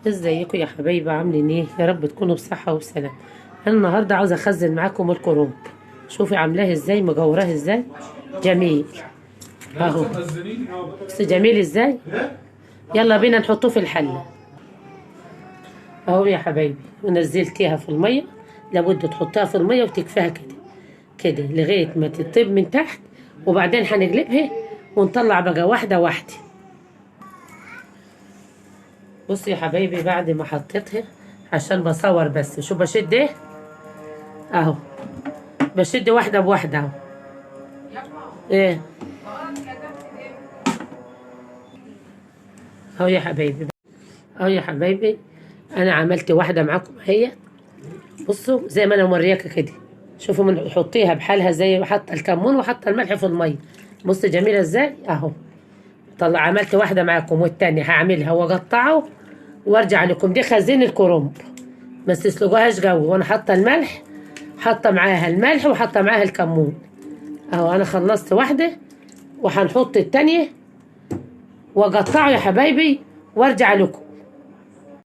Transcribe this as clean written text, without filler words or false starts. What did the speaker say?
ازيكم يا حبايبي؟ عاملين ايه؟ يا رب تكونوا بصحة وسلام. انا النهارده عاوزه اخزن معاكم الكرنب. شوفي عاملاه ازاي، مجوراه ازاي، جميل اهو. بس جميل ازاي. يلا بينا نحطه في الحله اهو يا حبايبي. ونزلتيها في الميه، لابد تحطها في الميه وتكفيها كده كده لغايه ما تطيب من تحت، وبعدين هنقلبها ونطلع بقى واحده واحده. بصي يا حبايبي، بعد ما حطيتها عشان بصور بس، شو بشد ايه اهو، بشد واحده بواحده اهو. ايه اهو يا حبايبي، اهو يا حبايبي، انا عملت واحده معاكم اهي. بصوا زي ما انا مورياكي كده، شوفوا من حطيها بحالها زي ما حاطه الكمون وحاطه الملح في الميه. بص جميله ازاي اهو. طلع عملت واحده معاكم والتانيه هعملها واقطعه وارجع لكم. دي خزين الكرنب، ما تسلقوهاش جو، وانا حاطه الملح، حاطه معاها الملح وحاطه معاها الكمون اهو. انا خلصت واحده وهنحط التانيه واقطعه يا حبايبي وارجع لكم.